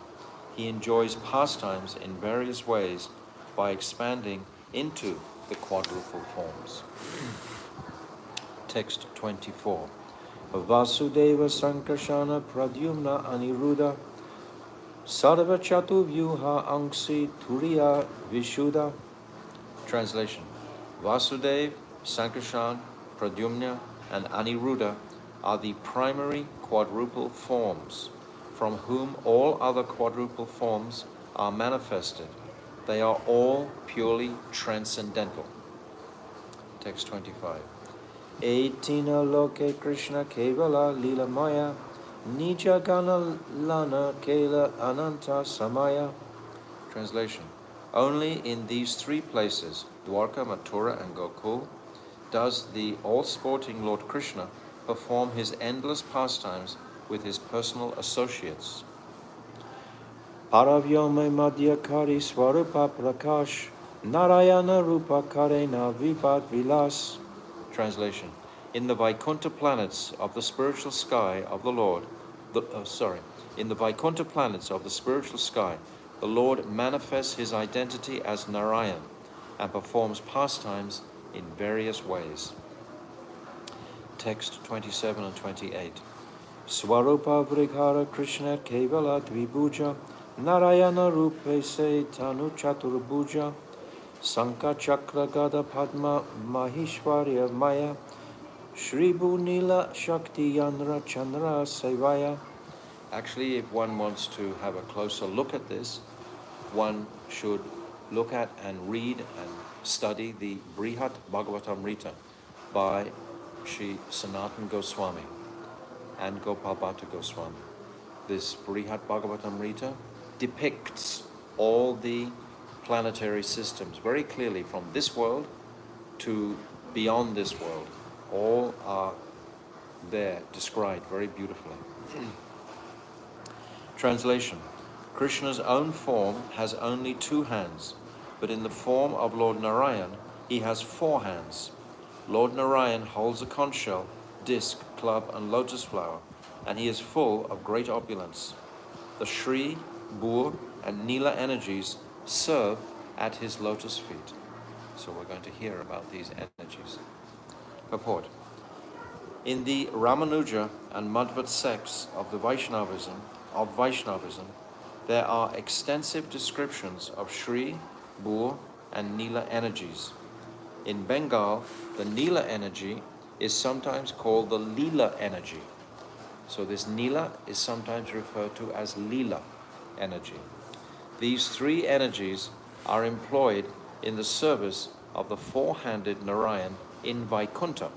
He enjoys pastimes in various ways by expanding into the quadruple forms. Text 24. Vasudeva Sankarshana Pradyumna Aniruddha Sarva Chatu Vyuha Angsi Turiya Vishuddha. Translation. Vasudeva, Sankarshan, Pradyumna, and Aniruddha are the primary quadruple forms, from whom all other quadruple forms are manifested. They are all purely transcendental. Text 25. Etina Loke Krishna Kevala Lila Maya Nija Gana Lana Kela Ananta Samaya. Translation. Only in these 3 places, Dwarka, Mathura, and Gokul, does the all-sporting Lord Krishna perform his endless pastimes with his personal associates. Paravyome Madhyakari Swarupa Prakash Narayana Rupa Karena Vipat Vilas. Translation. In the Vaikuntha planets of the spiritual sky of the Lord, in the Vaikuntha planets of the spiritual sky, the Lord manifests his identity as Narayan and performs pastimes in various ways. Text 27 and 28. Swarupa Vrighara Krishna Kevala Dvibhuja Narayana Rupe Se Tanu Chaturbuja Sanka Chakra Gada Padma Mahishwarya Maya Shribu Nila Shakti Yanra Chandra Sevaya. Actually, if one wants to have a closer look at this, one should look at and read and study the Brihat Bhagavatamrita by Sri Sanatana Goswami and Gopal Bhatta Goswami. This Brihat Bhagavatamrita depicts all the planetary systems very clearly from this world to beyond this world. All are there described very beautifully. Translation. Krishna's own form has only 2 hands, but in the form of Lord Narayan, he has 4 hands. Lord Narayan holds a conch shell, disc, club, and lotus flower, and he is full of great opulence. The Shri, Bhur, and Nila energies serve at his lotus feet. So we're going to hear about these energies. Purport. In the Ramanuja and Madhvat sects of Vaishnavism, there are extensive descriptions of Shri, Bhur, and Nila energies. In Bengal, the Nila energy is sometimes called the Lila energy. So this Nila is sometimes referred to as Lila energy. These 3 energies are employed in the service of the 4-handed Narayan in Vaikuntha,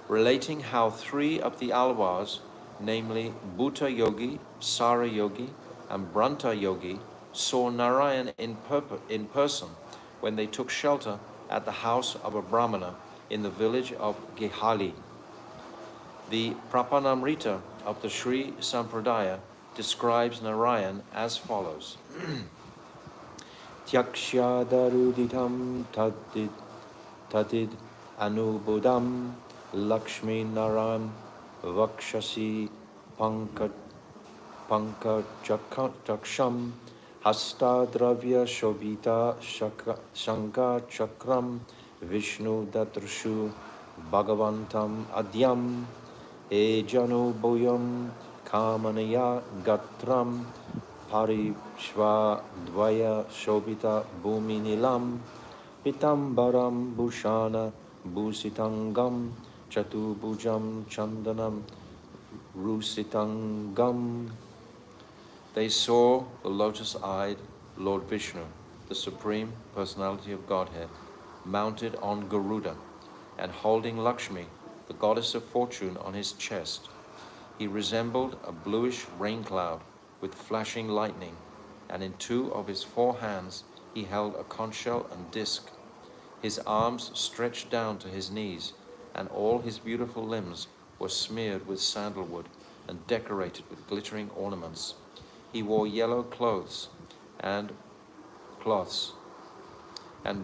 relating how 3 of the Alvars, namely Bhuta Yogi, Sara Yogi, and Branta Yogi, saw Narayan in person when they took shelter at the house of a Brahmana in the village of Gehali. The Prapanamrita of the Sri Sampradaya describes Narayan as follows. Tyakshadaruditam tadid anubudam Lakshmi Naran Vakshasi Pankajjaksham Hastadravya Shobita Shankha Chakram Vishnu Datrshu Bhagavantam Adyam Ejanu Boyam Kamanaya Gatram Parishva Dvaya Shobita Bhumi Nilam Pitambaram Bhushana Bhusitangam Chatubhujam Chandanam Rusitangam. They saw the lotus-eyed Lord Vishnu, the Supreme Personality of Godhead, mounted on Garuda and holding Lakshmi, the goddess of fortune, on his chest. He resembled a bluish rain cloud with flashing lightning, and in 2 of his 4 hands he held a conch shell and disc. His arms stretched down to his knees, and all his beautiful limbs were smeared with sandalwood and decorated with glittering ornaments. He wore yellow cloths, and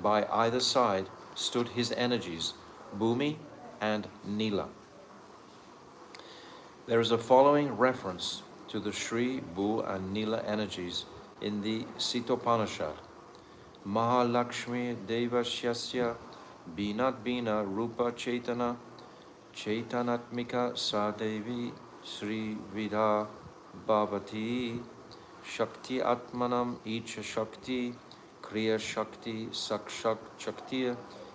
by either side stood his energies, Bhumi and Nila. There is a following reference to the Shri, Bhu, and Nila energies in the Sitopanishad. Mahalakshmi Devasyasya Binat Bina Rupa Chaitana Chaitanatmika Sadevi Sri Vidha Bhavati Shakti Atmanam Icha Shakti Kriya Shakti Sakshak Shakti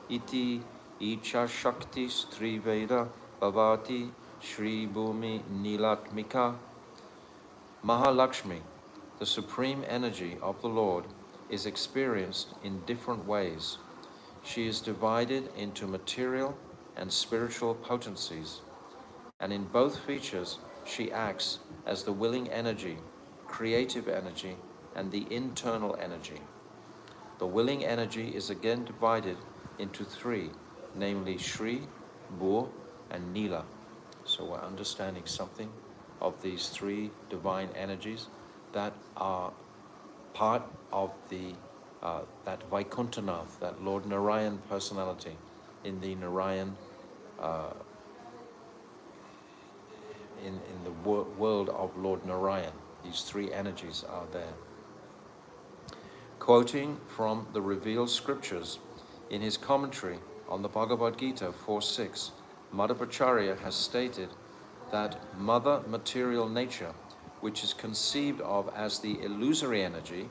Iti Icha Shakti Sri Veda Bhavati Shri Bhumi Nilatmika. Mahalakshmi, the supreme energy of the Lord, is experienced in different ways. She is divided into material and spiritual potencies, and in both features she acts as the willing energy, creative energy, and the internal energy. The willing energy is again divided into 3, namely Shri, Bhur, and Nila. So we're understanding something of these 3 divine energies that are part of the that Vaikuntanath, that Lord Narayan personality in the Narayan, in the world of Lord Narayan. These 3 energies are there. Quoting from the revealed scriptures, in his commentary on the Bhagavad Gita 4.6, Madhvacharya has stated that mother material nature, which is conceived of as the illusory energy,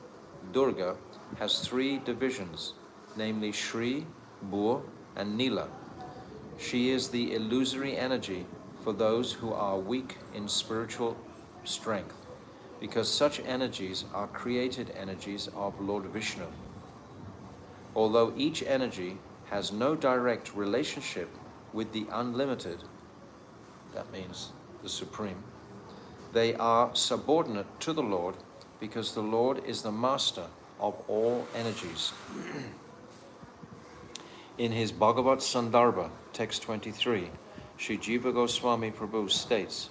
Durga, has three divisions, namely Shri, Bur, and Nila. She is the illusory energy for those who are weak in spiritual strength, because such energies are created energies of Lord Vishnu. Although each energy has no direct relationship with the unlimited, that means the Supreme, they are subordinate to the Lord because the Lord is the master of all energies. In his Bhagavat Sandarbha, text 23, Sri Jiva Goswami Prabhu states,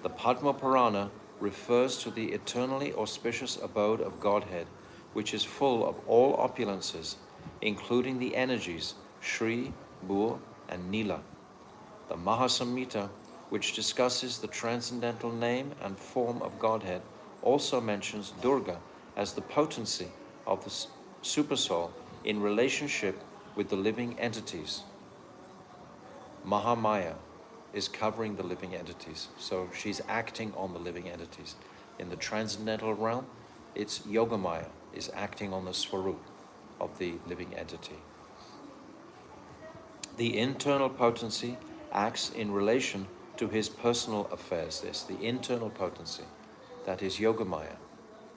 the Padma Purana refers to the eternally auspicious abode of Godhead, which is full of all opulences, including the energies Shri, Bur, and Nila. The Mahasamhita, which discusses the transcendental name and form of Godhead, also mentions Durga as the potency of the Supersoul in relationship with the living entities. Mahamaya is covering the living entities, so she's acting on the living entities. In the transcendental realm, it's Yogamaya is acting on the Swarup of the living entity. The internal potency acts in relation to his personal affairs. This, the internal potency, that is Yogamaya.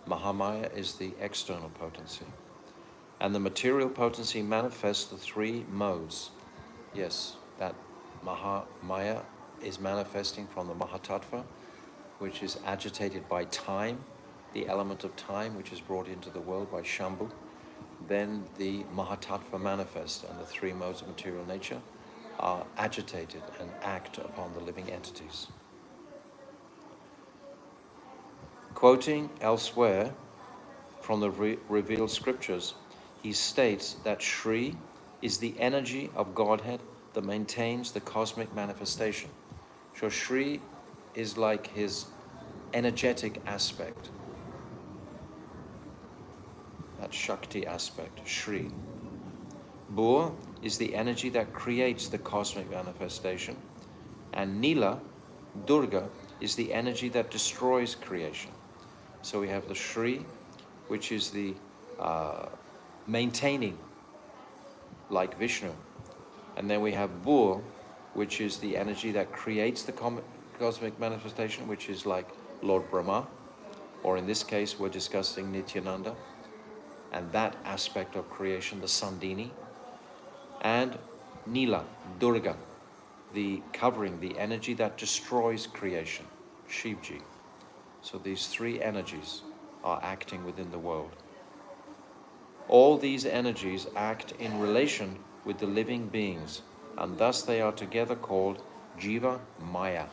Mahamaya is the external potency. And the material potency manifests the three modes. Yes, that Mahamaya is manifesting from the Mahatattva, which is agitated by time, the element of time which is brought into the world by Shambhu. Then the Mahatattva manifests, and the three modes of material nature are agitated and act upon the living entities. Quoting elsewhere from the revealed scriptures, he states that Shri is the energy of Godhead that maintains the cosmic manifestation. So Shri is like his energetic aspect, that Shakti aspect, Shri. Bur is the energy that creates the cosmic manifestation, and Nila, Durga, is the energy that destroys creation. So we have the Shri, which is the maintaining, like Vishnu. And then we have Bur, which is the energy that creates the cosmic manifestation, which is like Lord Brahma, or in this case we're discussing Nityananda, and that aspect of creation, the Sandini. And Nila, Durga, the covering, the energy that destroys creation, Shivji. So these three energies are acting within the world. All these energies act in relation with the living beings, and thus they are together called Jiva Maya.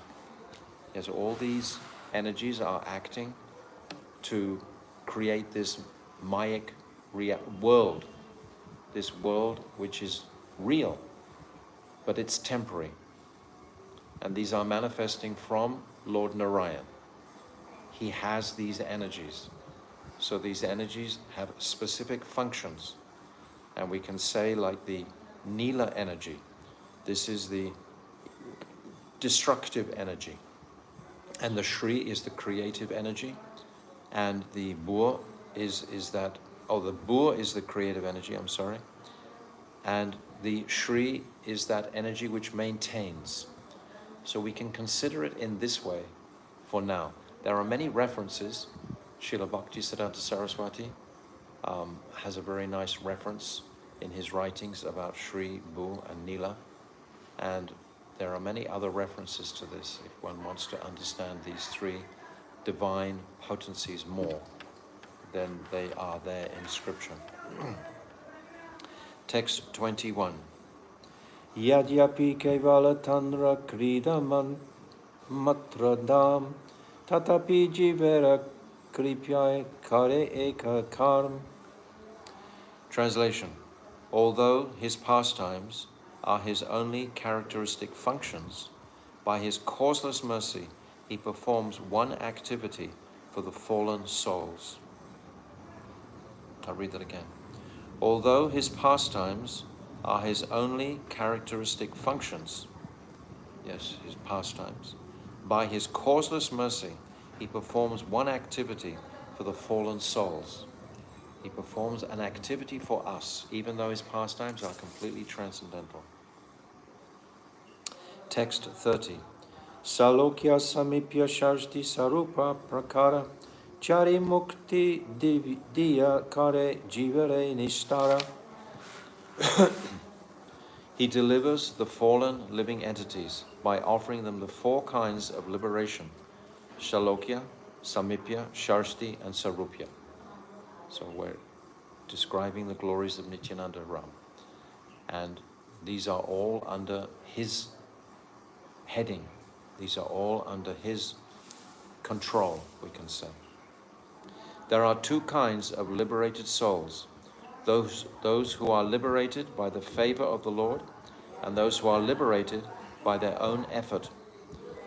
Yes, all these energies are acting to create this Mayic world, this world which is real, but it's temporary. And these are manifesting from Lord Narayan. He has these energies. So these energies have specific functions. And we can say, like the Nila energy, this is the destructive energy. And the Shri is the creative energy. And the Bur is that, the Bur is the creative energy, I'm sorry. And the Shri is that energy which maintains. So we can consider it in this way for now. There are many references. Srila Bhaktisiddhanta Saraswati has a very nice reference in his writings about Shri, Bur, and Nila. And there are many other references to this if one wants to understand these three divine potencies more than they are there in scripture. Text 21. Yadyapi kevala tanra kridaman matradam tatapi jivera kripyai kare eka karm. Translation. Although his pastimes are his only characteristic functions, by his causeless mercy he performs one activity for the fallen souls. I'll read that again. Although his pastimes are his only characteristic functions, yes, his pastimes, by his causeless mercy, he performs one activity for the fallen souls. He performs an activity for us, even though his pastimes are completely transcendental. Text 30. Salokya samipya sharsti sarupa prakara chari mukti diya kare jivare nishtara. He delivers the fallen living entities by offering them the four kinds of liberation: Shalokya, Samipya, Sharsti, and Sarupya. So we're describing the glories of Nityananda Ram. And these are all under his heading. These are all under his control, we can say. There are two kinds of liberated souls: those who are liberated by the favor of the Lord, and those who are liberated by their own effort.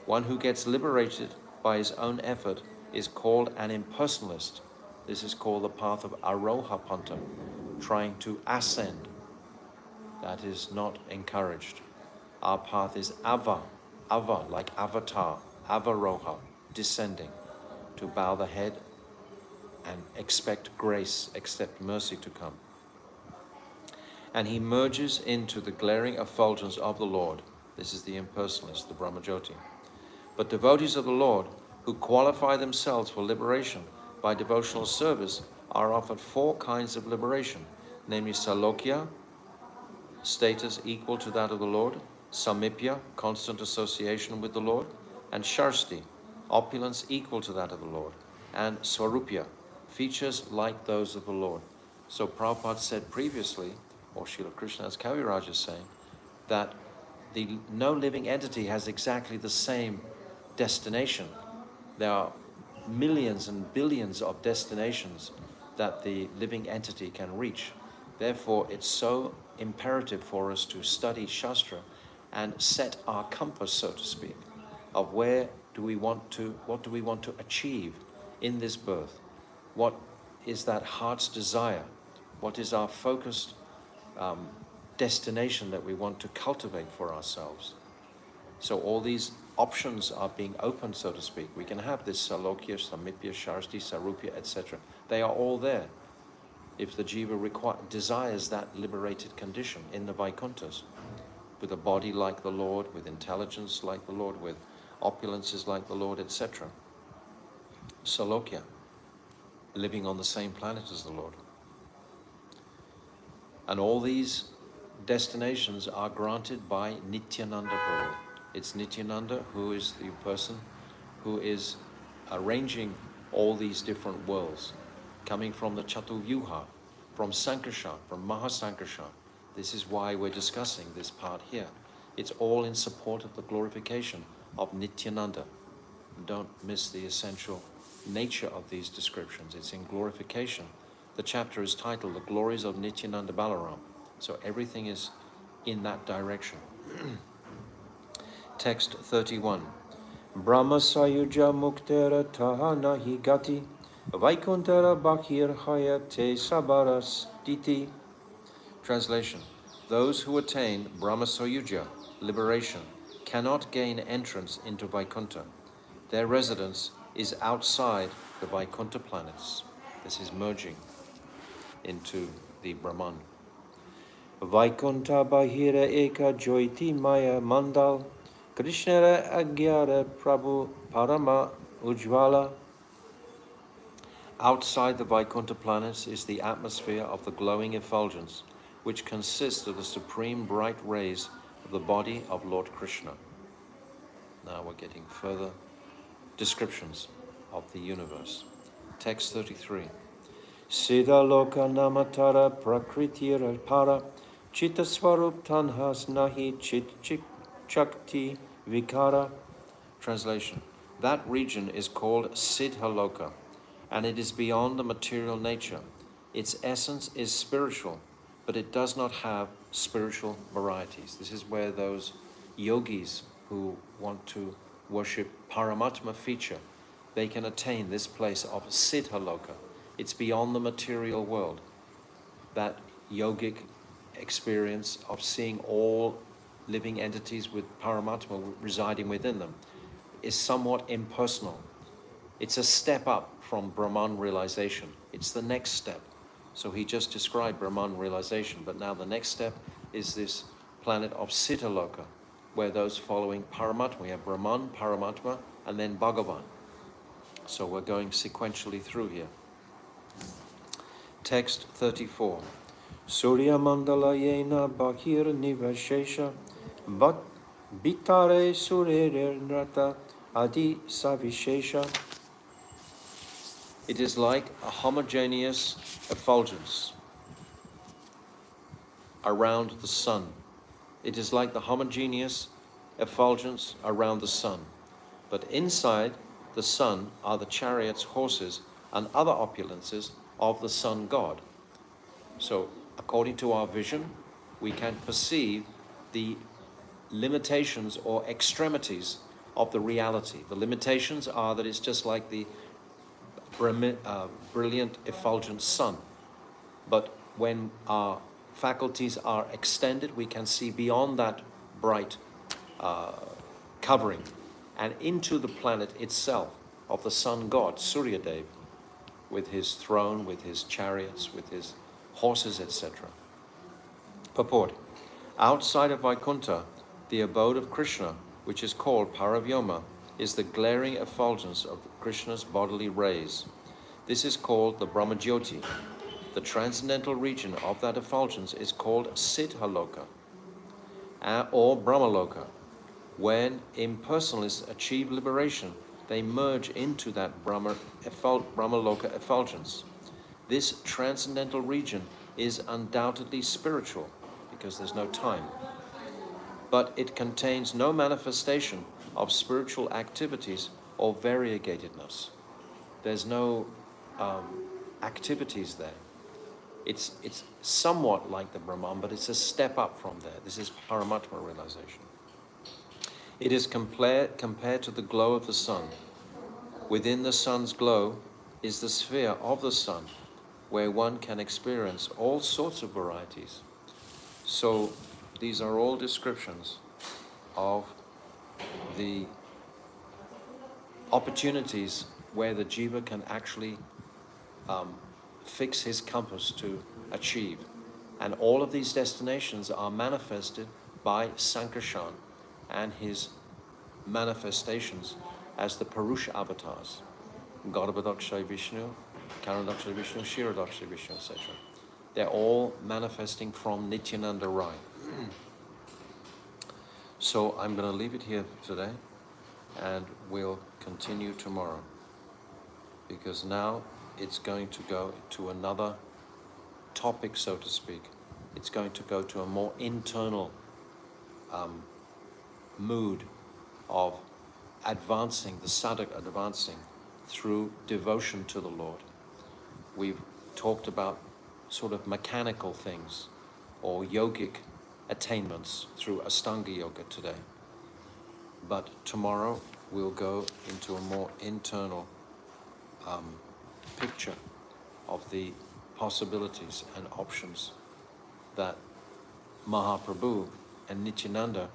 One who gets liberated by his own effort is called an impersonalist. This is called the path of Aroha Panta, trying to ascend. That is not encouraged. Our path is Ava, like avatar, Avaroha, descending, to bow the head and expect grace, accept mercy to come. And he merges into the glaring effulgence of the Lord. This is the impersonalist, the Brahmajoti. But devotees of the Lord who qualify themselves for liberation by devotional service are offered four kinds of liberation, namely Salokya, status equal to that of the Lord; Samipya, constant association with the Lord; and Sharsti, opulence equal to that of the Lord; and Swarupya, features like those of the Lord. So Prabhupada said previously, or Srila Krishnadas Kaviraj is saying, that no living entity has exactly the same destination. There are millions and billions of destinations that the living entity can reach. Therefore, it's so imperative for us to study Shastra and set our compass, so to speak, of what do we want to achieve in this birth? What is that heart's desire? What is our focused destination that we want to cultivate for ourselves? So all these options are being opened, so to speak. We can have this Salokya, Samipya, Sharsti, Sarupya, etc. They are all there. If the jiva desires that liberated condition in the Vaikunthas, with a body like the Lord, with intelligence like the Lord, with opulences like the Lord, etc. Salokya, living on the same planet as the Lord. And all these destinations are granted by Nityananda Prabhu. It's Nityananda who is the person who is arranging all these different worlds, coming from the Chatuvyuha, from Sankarshan, from Mahasankarshan. This is why we're discussing this part here. It's all in support of the glorification of Nityananda. Don't miss the essential nature of these descriptions. It's in glorification. The chapter is titled The Glories of Nityananda Balaram. So everything is in that direction. Text 31. Brahma sayuja muktera taha nahi gati Vaikuntara bakir hayate sabaras diti. Translation. Those who attain Brahma Soyuja, liberation, cannot gain entrance into Vaikuntha. Their residence is outside the Vaikuntha planets. This is merging into the Brahman. Vaikuntha bahira eka joiti maya mandal Krishnara agyara prabhu parama ujvala. Outside the Vaikuntha planets is the atmosphere of the glowing effulgence, which consists of the supreme bright rays of the body of Lord Krishna. Now we're getting further descriptions of the universe. Text 33. Siddha loka namatara prakritira para Chitta swarup tanhas nahi chit chakti vikara. Translation. That region is called Siddhaloka, and it is beyond the material nature. Its essence is spiritual, but it does not have spiritual varieties. This is where those yogis who want to worship Paramatma feature, they can attain this place of Siddhaloka. It's beyond the material world. That yogic experience of seeing all living entities with Paramatma residing within them. is somewhat impersonal. It's a step up from Brahman realization. It's the next step. So he just described Brahman realization, but now the next step is this planet of Sitaloka, where those following Paramatma, we have Brahman, Paramatma, and then Bhagavan. So we're going sequentially through here. Text 34. Surya Mandala Yena Bahir Nivashesha Bitare Surya Adi Savishesha. It is like a homogeneous effulgence around the sun. It is like the homogeneous effulgence around the sun. But inside the sun are the chariots, horses, and other opulences of the sun god. So, according to our vision, we can perceive the limitations or extremities of the reality. The limitations are that it's just like the brilliant effulgent sun. But when our faculties are extended, we can see beyond that bright covering and into the planet itself of the sun god, Surya Dev, with his throne, with his chariots, with his horses, etc. Purport. Outside of Vaikuntha, the abode of Krishna, which is called Paravyoma, is the glaring effulgence of Krishna's bodily rays. This is called the Brahmajyoti. The transcendental region of that effulgence is called Siddhaloka or Brahmaloka. When impersonalists achieve liberation, they merge into that Brahmaloka effulgence. This transcendental region is undoubtedly spiritual because there's no time, but it contains no manifestation of spiritual activities or variegatedness. There's no activities there. It's somewhat like the Brahman, but it's a step up from there. This is Paramatma realization. It is compared to the glow of the sun. Within the sun's glow is the sphere of the sun, where one can experience all sorts of varieties. So these are all descriptions of the opportunities where the jiva can actually fix his compass to achieve. And all of these destinations are manifested by Sankarshan and his manifestations as the Purusha avatars. Garbhadakshay Vishnu, Karadakshay Vishnu, Shiradakshay Vishnu, etc. They're all manifesting from Nityananda Rai. So I'm going to leave it here today, and we'll continue tomorrow, because now it's going to go to another topic, so to speak. It's going to go to a more internal mood of advancing, the sadhaka advancing through devotion to the Lord. We've talked about sort of mechanical things or yogic attainments through Astanga Yoga today. But tomorrow we'll go into a more internal picture of the possibilities and options that Mahaprabhu and Nityananda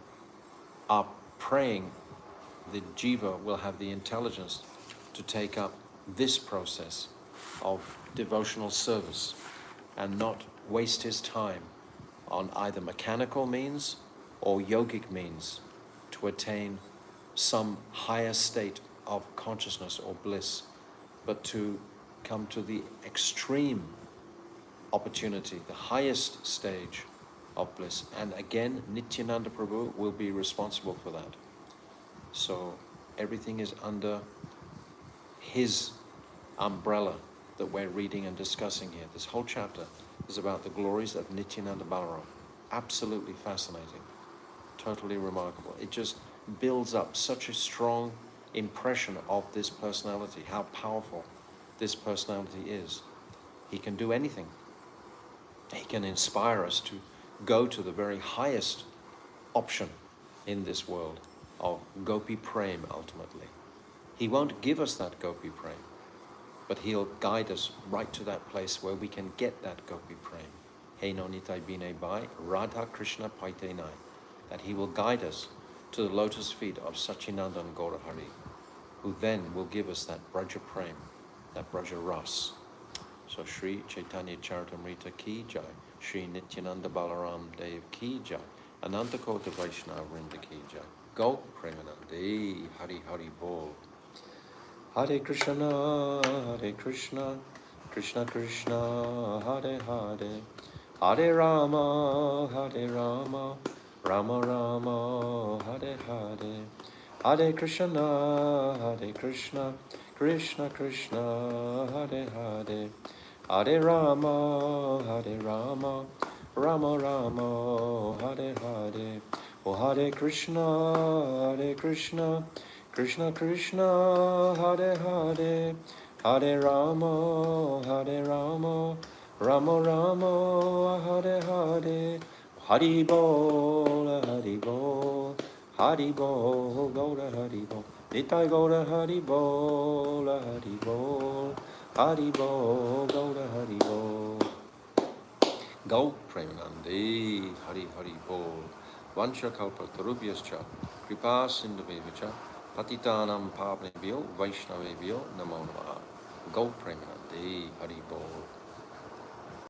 are praying the jiva will have the intelligence to take up this process of devotional service and not waste his time on either mechanical means or yogic means to attain some higher state of consciousness or bliss, but to come to the extreme opportunity, the highest stage of bliss. And again, Nityananda Prabhu will be responsible for that. So everything is under his umbrella that we're reading and discussing here. This whole chapter is about the glories of Nityananda Balaram. Absolutely fascinating. Totally remarkable. It just builds up such a strong impression of this personality, how powerful this personality is. He can do anything. He can inspire us to go to the very highest option in this world of Gopi Prem ultimately. He won't give us that Gopi Prem, but he'll guide us right to that place where we can get that Gopi Prem. Hey no nitai bine bai, Radha Krishna paite nai. That he will guide us to the lotus feet of Sachinandan Gaurahari. who then will give us that Braja Prem, that Braja Ras. So Sri Caitanya Caritamrta Ki Jai, Sri Nityananda Balaram Dev Ki Jai, Ananta Kota Vaishnava Vrinda Ki Jai. Go Premanande, Hari Hari Bol. Hare Krishna, Krishna Krishna, Hare Hare, Hare Rama, Rama Rama, Hare Hare, Hare Krishna, Krishna Krishna, Hare Hare, Hare Rama, Rama Rama, Hare Hare, O Hare Krishna, Krishna Krishna, Hare Hare, Hare Rama, Rama Rama, Hare Hare, Hari Bol, Hari Bol, Hari Bol, Gaura Hari Bol, Nitai Gaura Hari Bol, Hari Bol, Hari Bol, Gaura Hari Bol. Gau Premanande, Hari Hari Bol, Vancha Kalpa Tarubhyascha, Kripa Sindhuvevacha, Patitanam Pavnebhyo, Vaishnavebhyo, Namo Namaha. Gau Premanande, Hari Bol.